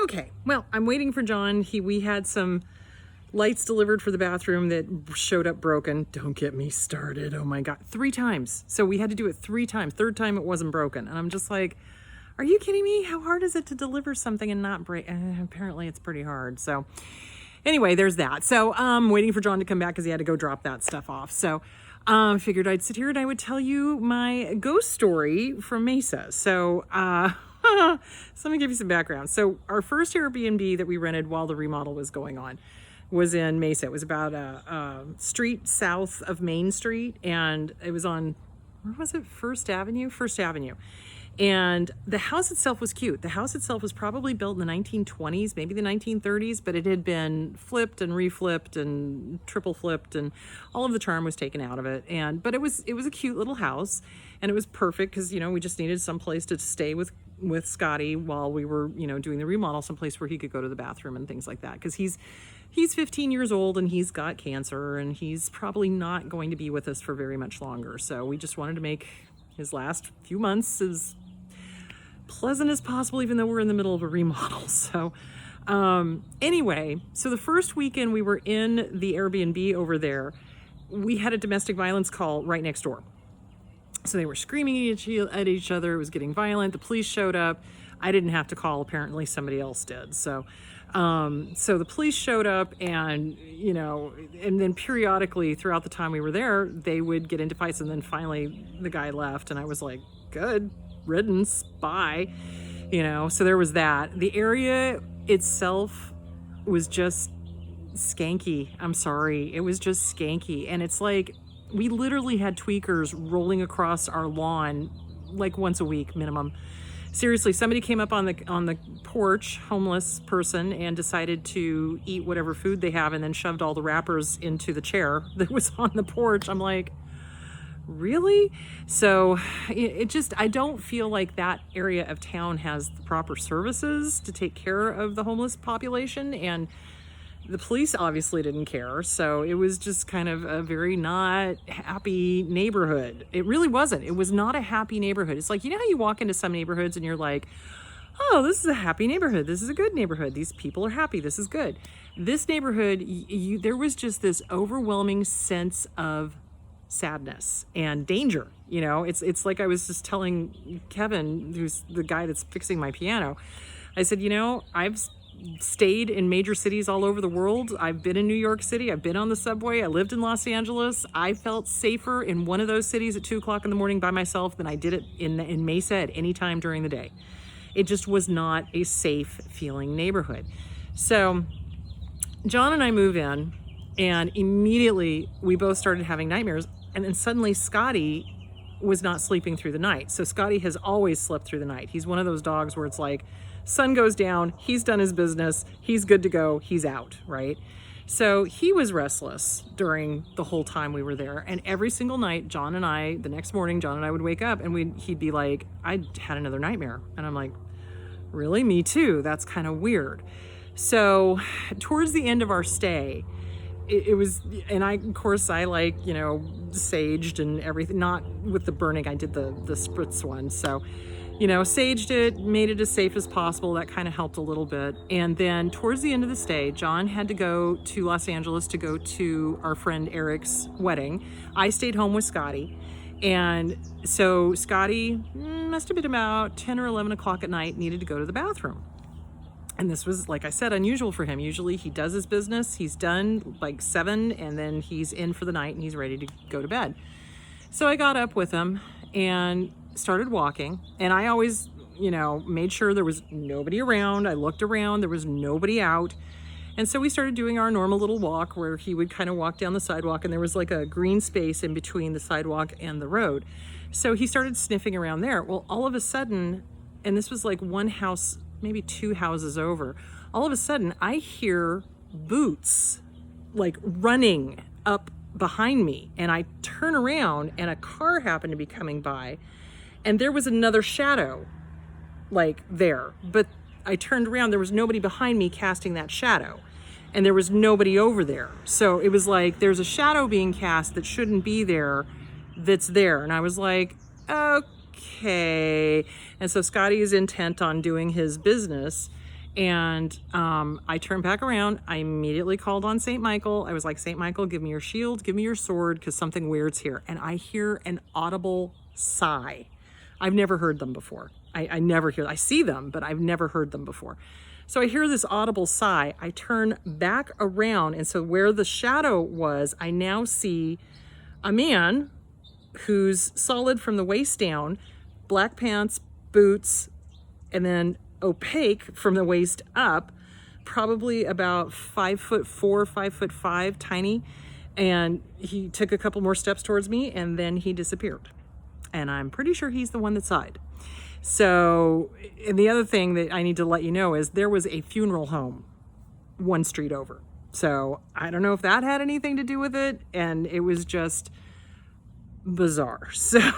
Okay, well, I'm waiting for John. We had some lights delivered for the bathroom that showed up broken. Don't get me started. Oh my God, 3 times. So we had to do it 3 times. Third time it wasn't broken. And I'm just like, are you kidding me? How hard is it to deliver something and not break? Apparently it's pretty hard. So anyway, there's that. So I'm waiting for John to come back because he had to go drop that stuff off. So figured I'd sit here and I would tell you my ghost story from Mesa. So so let me give you some background. So our first Airbnb that we rented while the remodel was going on was in Mesa. It was about a street south of Main Street, and it was on, where was it? First Avenue? First Avenue. And the house itself was cute. The house itself was probably built in the 1920s, maybe the 1930s, but it had been flipped and reflipped and triple flipped, and all of the charm was taken out of it. But it was a cute little house, and it was perfect because, we just needed some place to stay with Scotty while we were, doing the remodel, someplace where he could go to the bathroom and things like that. Because he's 15 years old and he's got cancer, and he's probably not going to be with us for very much longer. So we just wanted to make his last few months as pleasant as possible, even though we're in the middle of a remodel. So anyway, so the first weekend we were in the Airbnb over there, we had a domestic violence call right next door. So they were screaming at each other. It was getting violent. The police showed up. I didn't have to call. Apparently somebody else did. So the police showed up, and, and then periodically throughout the time we were there, they would get into fights. And then finally the guy left, and I was like, good riddance, bye. So there was that. The area itself was just skanky. I'm sorry. It was just skanky. And it's like, we literally had tweakers rolling across our lawn like once a week minimum. Seriously, somebody came up on the porch, homeless person, and decided to eat whatever food they have, and then shoved all the wrappers into the chair that was on the porch. I'm like, really? So I don't feel like that area of town has the proper services to take care of the homeless population, and the police obviously didn't care. So it was just kind of a very not happy neighborhood. It really wasn't. It was not a happy neighborhood. It's like, how you walk into some neighborhoods and you're like, oh, this is a happy neighborhood. This is a good neighborhood. These people are happy. This is good. This neighborhood, there was just this overwhelming sense of sadness and danger. It's like I was just telling Kevin, who's the guy that's fixing my piano. I said, I've stayed in major cities all over the world. I've been in New York City. I've been on the subway. I lived in Los Angeles. I felt safer in one of those cities at 2:00 in the morning by myself than I did it in Mesa at any time during the day. It just was not a safe feeling neighborhood. So John and I move in, and immediately we both started having nightmares. And then suddenly Scotty was not sleeping through the night. So Scotty has always slept through the night. He's one of those dogs where it's like, sun goes down, he's done his business, he's good to go, he's out, right? So he was restless during the whole time we were there. And every single night, the next morning, John and I would wake up, and he'd be like, I had another nightmare. And I'm like, really? Me too. That's kind of weird. So towards the end of our stay, it was, and I like, saged and everything, not with the burning, I did the spritz one. So, saged it, made it as safe as possible. That kind of helped a little bit. And then towards the end of the stay, John had to go to Los Angeles to go to our friend Eric's wedding. I stayed home with Scotty. And so Scotty must have been about 10 or 11 o'clock at night, needed to go to the bathroom. And this was, like I said, unusual for him. Usually he does his business, he's done like 7, and then he's in for the night and he's ready to go to bed. So I got up with him and started walking, and I always, made sure there was nobody around. I looked around, there was nobody out. And so we started doing our normal little walk where he would kind of walk down the sidewalk, and there was like a green space in between the sidewalk and the road. So he started sniffing around there. Well, all of a sudden, and this was like one house, maybe 2 houses over, all of a sudden I hear boots like running up behind me, and I turn around and a car happened to be coming by, and there was another shadow like there, but I turned around, there was nobody behind me casting that shadow, and there was nobody over there. So it was like, there's a shadow being cast that shouldn't be there, that's there. And I was like, okay. And so Scotty is intent on doing his business, And I turned back around. I immediately called on St. Michael. I was like, St. Michael, give me your shield, give me your sword, because something weird's here. And I hear an audible sigh. I've never heard them before. I never hear, I see them, but I've never heard them before. So I hear this audible sigh. I turn back around. And so where the shadow was, I now see a man who's solid from the waist down, black pants, boots, and then opaque from the waist up, probably about 5'4", 5'5", tiny. And he took a couple more steps towards me and then he disappeared. And I'm pretty sure he's the one that sighed. So, and the other thing that I need to let you know is there was a funeral home one street over. So I don't know if that had anything to do with it. And it was just bizarre. So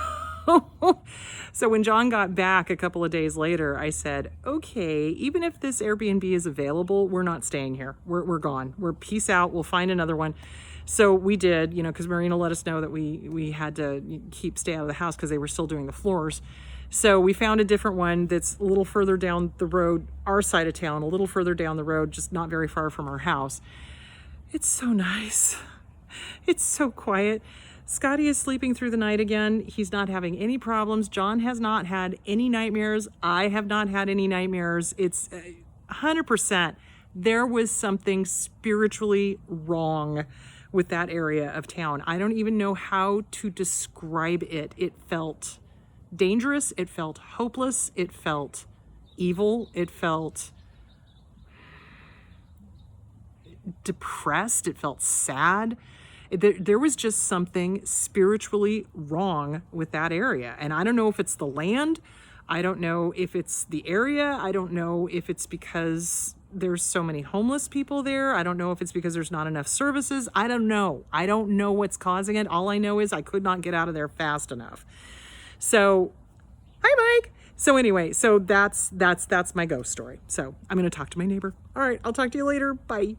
when John got back a couple of days later, I said, okay, even if this Airbnb is available, we're not staying here. We're gone. We're peace out. We'll find another one. So we did, you know, because Marina let us know that we had to stay out of the house because they were still doing the floors. So we found a different one that's a little further down the road, our side of town, a little further down the road, just not very far from our house. It's so nice. It's so quiet. Scotty is sleeping through the night again. He's not having any problems. John has not had any nightmares. I have not had any nightmares. It's 100%. There was something spiritually wrong with that area of town. I don't even know how to describe it. It felt dangerous. It felt hopeless. It felt evil. It felt depressed. It felt sad. There was just something spiritually wrong with that area. And I don't know if it's the land. I don't know if it's the area. I don't know if it's because there's so many homeless people there. I don't know if it's because there's not enough services. I don't know. I don't know what's causing it. All I know is I could not get out of there fast enough. So, hi, Mike. So anyway, so that's my ghost story. So I'm going to talk to my neighbor. All right, I'll talk to you later. Bye.